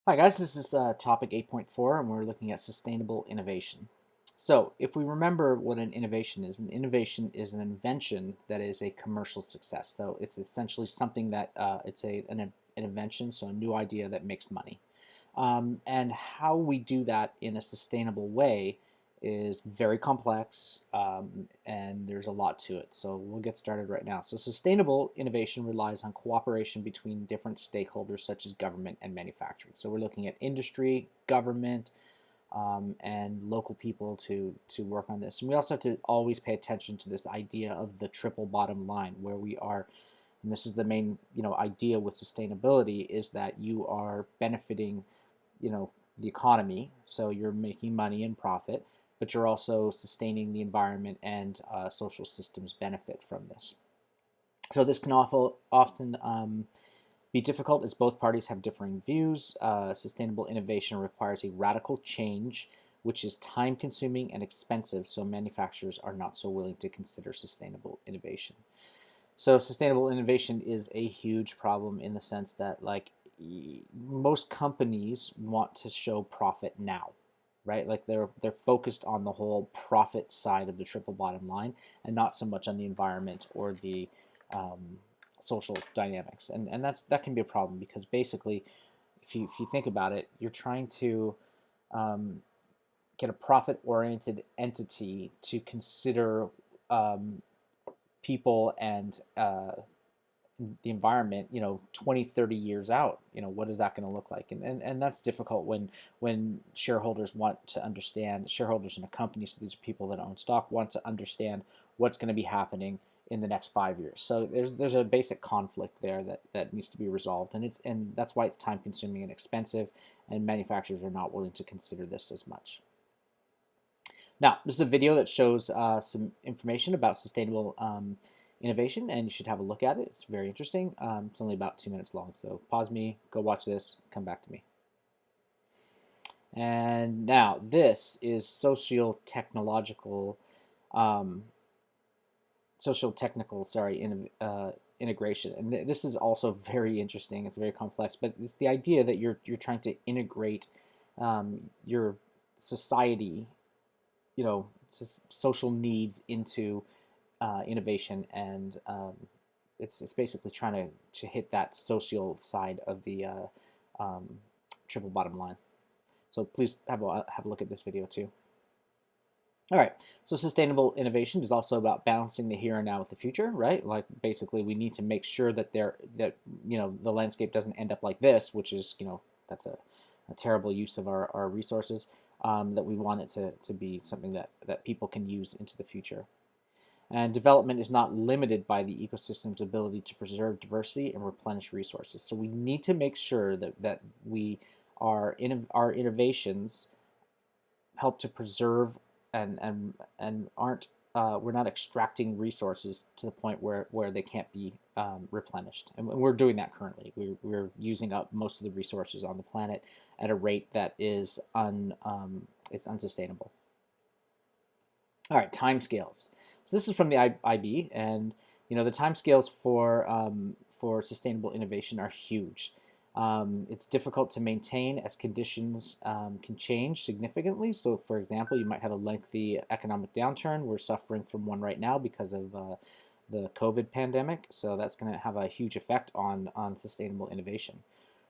Hi guys, this is topic 8.4 and we're looking at sustainable innovation. So if we remember what an innovation is an invention that is a commercial success. So it's essentially something that it's an invention, so a new idea that makes money. And how we do that in a sustainable way is very complex, and there's a lot to it. So we'll get started right now. So sustainable innovation relies on cooperation between different stakeholders such as government and manufacturing. So we're looking at industry, government, and local people to work on this. And we also have to always pay attention to this idea of the triple bottom line, where we are, and this is the main idea with sustainability, is that you are benefiting the economy, so you're making money and profit, but you're also sustaining the environment, and social systems benefit from this. So this can often be difficult as both parties have differing views. Sustainable innovation requires a radical change, which is time consuming and expensive, so manufacturers are not so willing to consider sustainable innovation. So sustainable innovation is a huge problem in the sense that, like, most companies want to show profit now, right? Like they're focused on the whole profit side of the triple bottom line, and not so much on the environment or the um, social dynamics. And that can be a problem because basically, if you think about it, you're trying to um, get a profit oriented entity to consider um, people and the environment, 20, 30 years out. What is that going to look like? And that's difficult when shareholders want to understand, shareholders in a company, so these are people that own stock, want to understand what's going to be happening in the next 5 years. So there's a basic conflict there that needs to be resolved, and that's why it's time consuming and expensive, and manufacturers are not willing to consider this as much. Now, this is a video that shows some information about sustainable innovation, and you should have a look at it. It's very interesting. It's only about 2 minutes long, so pause me, go watch this, come back to me. And now, this is um, social-technical, integration, and this is also very interesting. It's very complex, but it's the idea that you're trying to integrate your society, social needs into innovation, and it's basically trying to hit that social side of the um, triple bottom line. So please have a look at this video too. All right, so sustainable innovation is also about balancing the here and now with the future, right? Like basically, we need to make sure that the landscape doesn't end up like this, which is that's a terrible use of our resources. That we want it to be something that people can use into the future. And development is not limited by the ecosystem's ability to preserve diversity and replenish resources. So we need to make sure that our innovations help to preserve and aren't we're not extracting resources to the point where they can't be replenished. And we're doing that currently. We're using up most of the resources on the planet at a rate that is it's unsustainable. All right, time scales. So this is from the IB, and the time scales for sustainable innovation are huge. It's difficult to maintain as conditions can change significantly. So, for example, you might have a lengthy economic downturn. We're suffering from one right now because of the COVID pandemic. So that's going to have a huge effect on sustainable innovation.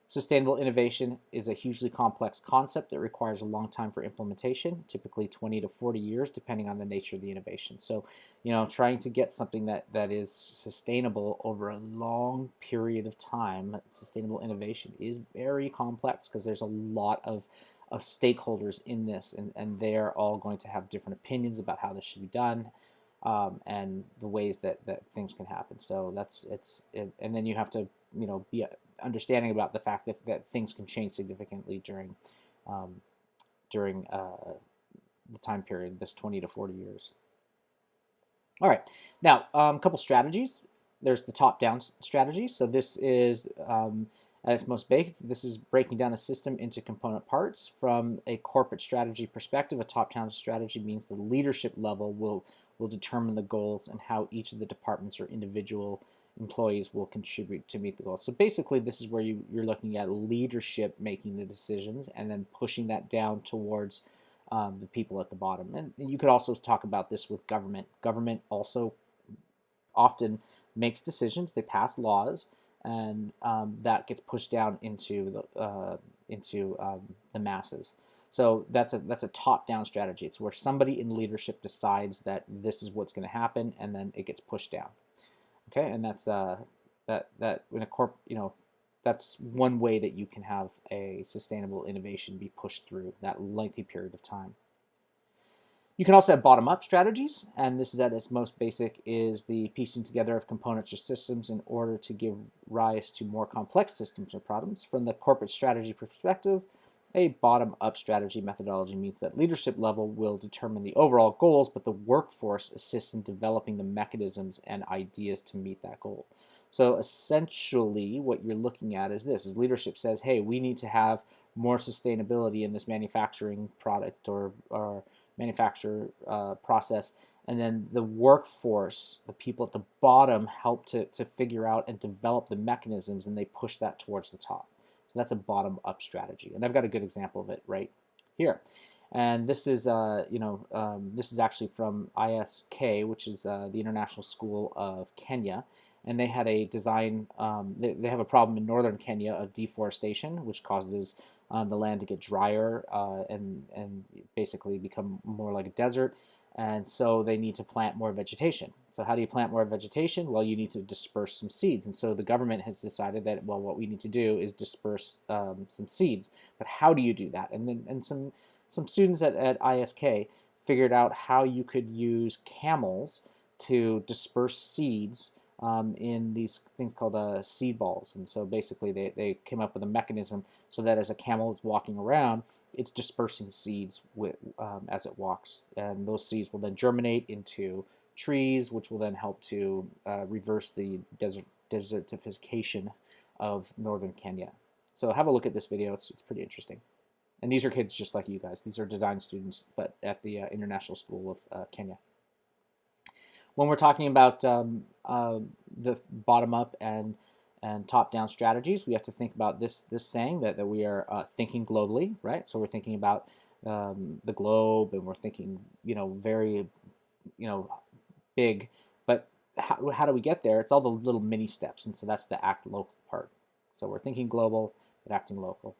Sustainable innovation is a hugely complex concept that requires a long time for implementation, typically 20 to 40 years, depending on the nature of the innovation. So, trying to get something that is sustainable over a long period of time, sustainable innovation is very complex because there's a lot of stakeholders in this, and they're all going to have different opinions about how this should be done. And the ways that things can happen. So and then you have to be understanding about the fact that things can change significantly um, during the time period, this 20 to 40 years. All right, now a couple strategies. There's the top-down strategy. So this is at its most basic. This is breaking down a system into component parts. From a corporate strategy perspective, a top-down strategy means the leadership level will determine the goals and how each of the departments or employees will contribute to meet the goals. So basically, this is where you're looking at leadership making the decisions and then pushing that down towards the people at the bottom. And you could also talk about this with government. Government also often makes decisions. They pass laws, and that gets pushed down into the masses. So that's a top-down strategy. It's where somebody in leadership decides that this is what's going to happen, and then it gets pushed down. Okay, and that's that in a that's one way that you can have a sustainable innovation be pushed through that lengthy period of time. You can also have bottom-up strategies, and this is at its most basic, is the piecing together of components or systems in order to give rise to more complex systems or problems. From the corporate strategy perspective, a bottom-up strategy methodology means that leadership level will determine the overall goals, but the workforce assists in developing the mechanisms and ideas to meet that goal. So essentially what you're looking at is this, is leadership says, hey, we need to have more sustainability in this manufacturing product or manufacture process, and then the workforce, the people at the bottom, help to figure out and develop the mechanisms, and they push that towards the top. So that's a bottom-up strategy, and I've got a good example of it right here. And this is, this is actually from ISK, which is the International School of Kenya, and they had a design. They have a problem in northern Kenya of deforestation, which causes the land to get drier and basically become more like a desert. And so they need to plant more vegetation. So how do you plant more vegetation? Well, you need to disperse some seeds. And so the government has decided that, well, what we need to do is disperse some seeds. But how do you do that? And some students at ISK figured out how you could use camels to disperse seeds in these things called seed balls. And so basically they came up with a mechanism so that as a camel is walking around, it's dispersing seeds as it walks. And those seeds will then germinate into trees, which will then help to reverse the desertification of northern Kenya. So have a look at this video. It's pretty interesting. And these are kids just like you guys. These are design students, but at the International School of Kenya. When we're talking about the bottom-up and top-down strategies, we have to think about this saying that we are thinking globally, right? So we're thinking about the globe, and we're thinking, very, big. But how do we get there? It's all the little mini steps, and so that's the act local part. So we're thinking global, but acting local.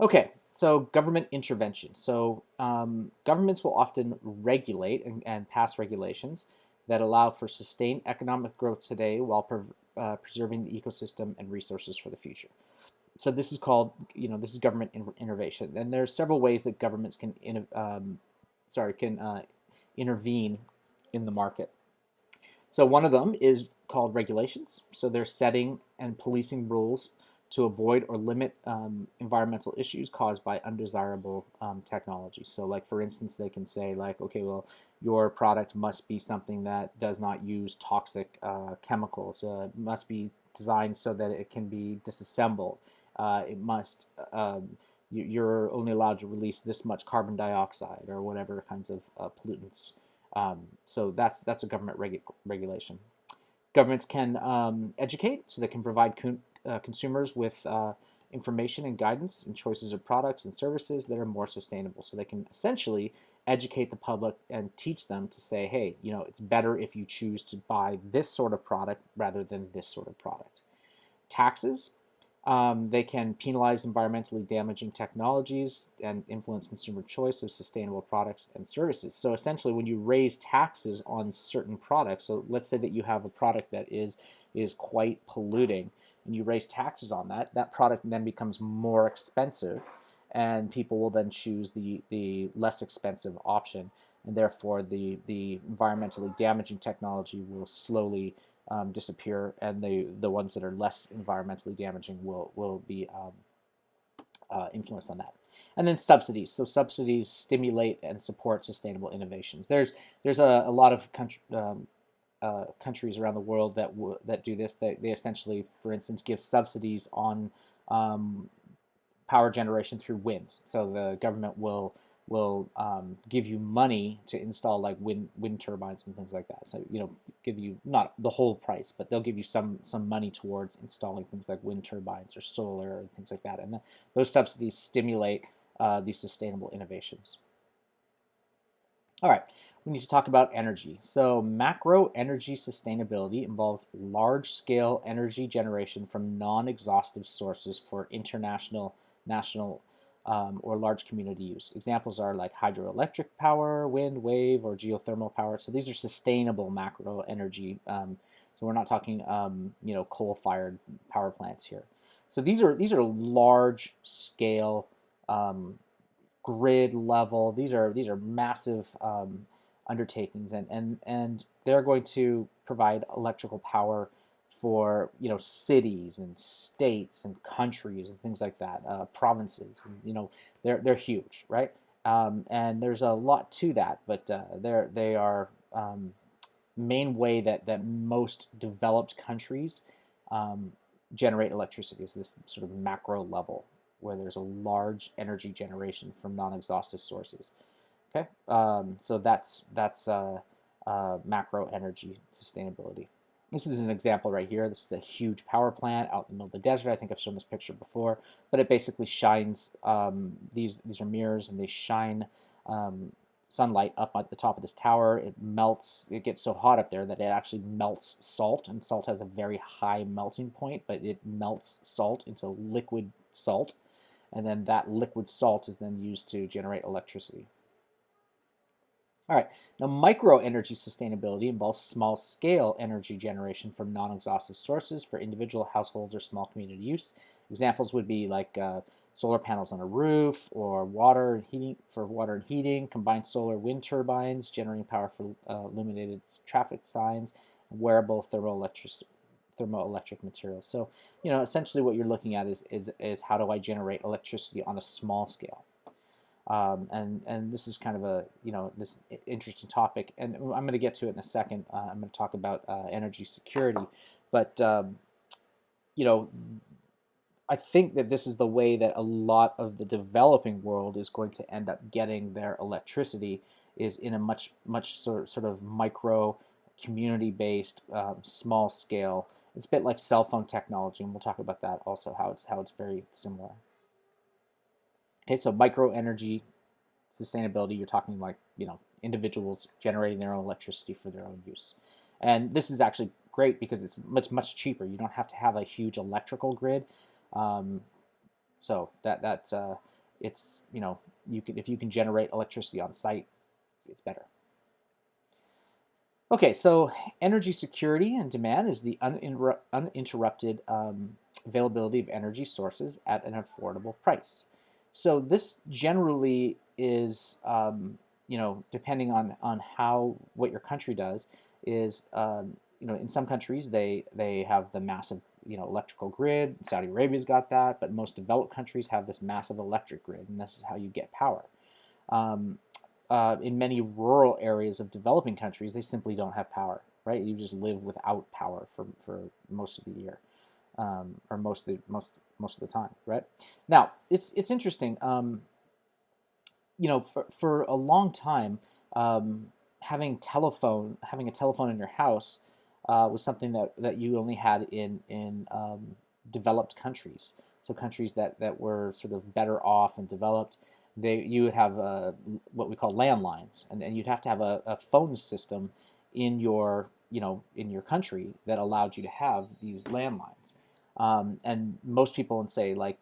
Okay, so government intervention. So governments will often regulate and pass regulations that allow for sustained economic growth today while preserving the ecosystem and resources for the future. So this is called, this is government intervention. And there's several ways that governments can intervene in the market. So one of them is called regulations. So they're setting and policing rules to avoid or limit environmental issues caused by undesirable technology. So like, for instance, they can say like, okay, well, your product must be something that does not use toxic chemicals. It must be designed so that it can be disassembled. It must, you're only allowed to release this much carbon dioxide or whatever kinds of pollutants. So that's a government regulation. Governments can educate, so they can provide consumers with information and guidance and choices of products and services that are more sustainable. So they can essentially educate the public and teach them to say, hey, it's better if you choose to buy this sort of product rather than this sort of product. Taxes. They can penalize environmentally damaging technologies and influence consumer choice of sustainable products and services. So essentially, when you raise taxes on certain products, so let's say that you have a product that is quite polluting, and you raise taxes on that product then becomes more expensive, and people will then choose the less expensive option, and therefore the environmentally damaging technology will slowly disappear, and the ones that are less environmentally damaging will be influenced on that. And then subsidies. So subsidies stimulate and support sustainable innovations. There's a lot of countries around the world that do this. They essentially, for instance, give subsidies on power generation through wind. So the government will will give you money to install like wind turbines and things like that. So give you not the whole price, but they'll give you some money towards installing things like wind turbines or solar and things like that. And those subsidies stimulate these sustainable innovations. All right, we need to talk about energy. So macro energy sustainability involves large-scale energy generation from non-exhaustive sources for international, national, or large community use. Examples are like hydroelectric power, wind, wave, or geothermal power. So these are sustainable macro energy. So we're not talking, coal-fired power plants here. So these are large-scale grid level. These are massive undertakings, and they're going to provide electrical power for cities and states and countries and things like that, provinces. And, they're huge, right? And there's a lot to that, but they are main way that most developed countries generate electricity is this sort of macro level where there's a large energy generation from non-exhaustive sources. Okay, so that's macro energy sustainability. This is an example right here. This is a huge power plant out in the middle of the desert. I think I've shown this picture before, but it basically shines. These are mirrors, and they shine sunlight up at the top of this tower. It melts. It gets so hot up there that it actually melts salt, and salt has a very high melting point, but it melts salt into liquid salt, and then that liquid salt is then used to generate electricity. All right, now micro energy sustainability involves small scale energy generation from non-exhaustive sources for individual households or small community use. Examples would be like solar panels on a roof, or water and heating, combined solar wind turbines generating power for illuminated traffic signs, and wearable thermoelectric materials. So, essentially what you're looking at is how do I generate electricity on a small scale? And this is kind of this interesting topic, and I'm going to get to it in a second. I'm going to talk about energy security, but I think that this is the way that a lot of the developing world is going to end up getting their electricity, is in a much sort of micro, community-based, small scale. It's a bit like cell phone technology, and we'll talk about that also, how it's very similar. Okay, so micro energy sustainability, you're talking like individuals generating their own electricity for their own use, and this is actually great because it's much cheaper. You don't have to have a huge electrical grid, so that's it's if you can generate electricity on site, it's better. Okay, so energy security and demand is the uninterrupted availability of energy sources at an affordable price. So this generally is, depending on what your country does, is, in some countries they have the massive, electrical grid. Saudi Arabia's got that, but most developed countries have this massive electric grid, and this is how you get power. In many rural areas of developing countries, they simply don't have power, right? You just live without power for most of the year, or most of the time, right? Now, it's interesting. For a long time, having a telephone in your house was something that you only had in developed countries. So countries that were sort of better off and developed, you would have what we call landlines, and you'd have to have a phone system in your country that allowed you to have these landlines. And most people in, say, like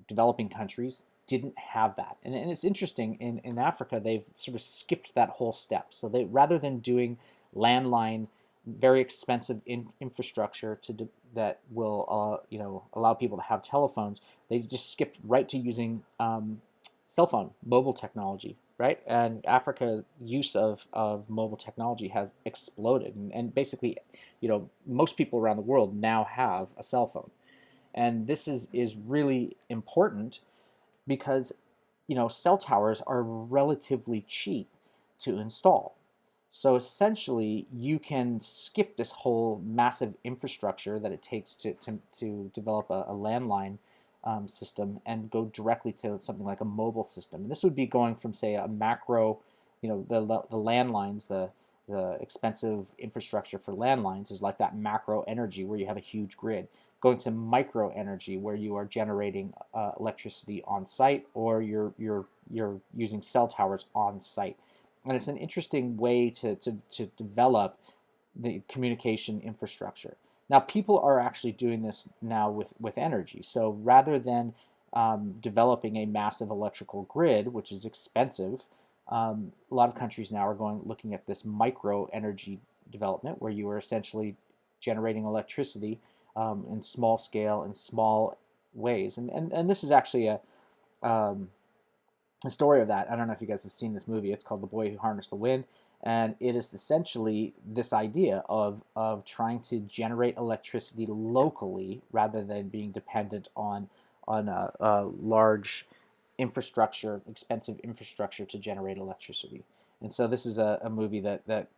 developing countries didn't have that. And it's interesting, in Africa they've sort of skipped that whole step. So they, rather than doing landline, very expensive infrastructure that will allow people to have telephones, they just skipped right to using cell phone, mobile technology, right? And Africa's use of mobile technology has exploded, and basically, most people around the world now have a cell phone, and this is really important because cell towers are relatively cheap to install. So essentially, you can skip this whole massive infrastructure that it takes to develop a landline system and go directly to something like a mobile system. And this would be going from, say, a macro, the landlines, the expensive infrastructure for landlines is like that macro energy where you have a huge grid. Going to micro energy where you are generating electricity on site, or you're using cell towers on site. And it's an interesting way to develop the communication infrastructure. Now, people are actually doing this now with energy. So rather than developing a massive electrical grid, which is expensive, a lot of countries now are looking at this micro energy development, where you are essentially generating electricity in small scale, in small ways. And this is actually a story of that. I don't know if you guys have seen this movie. It's called The Boy Who Harnessed the Wind. And it is essentially this idea of trying to generate electricity locally rather than being dependent on a large infrastructure, expensive infrastructure to generate electricity. And so this is a movie that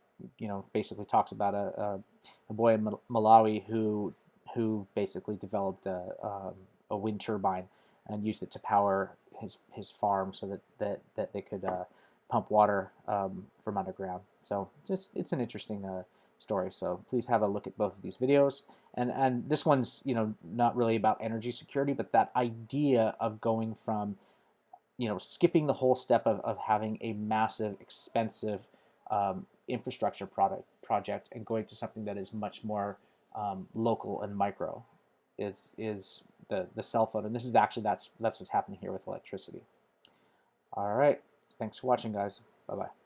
basically talks about a boy in Malawi who basically developed a wind turbine and used it to power his farm so that they could pump water from underground. So it's an interesting story. So please have a look at both of these videos. And this one's not really about energy security, but that idea of going from skipping the whole step of having a massive, expensive infrastructure project and going to something that is much more local and micro is the cell phone. And this is actually that's what's happening here with electricity. All right. Thanks for watching, guys. Bye-bye.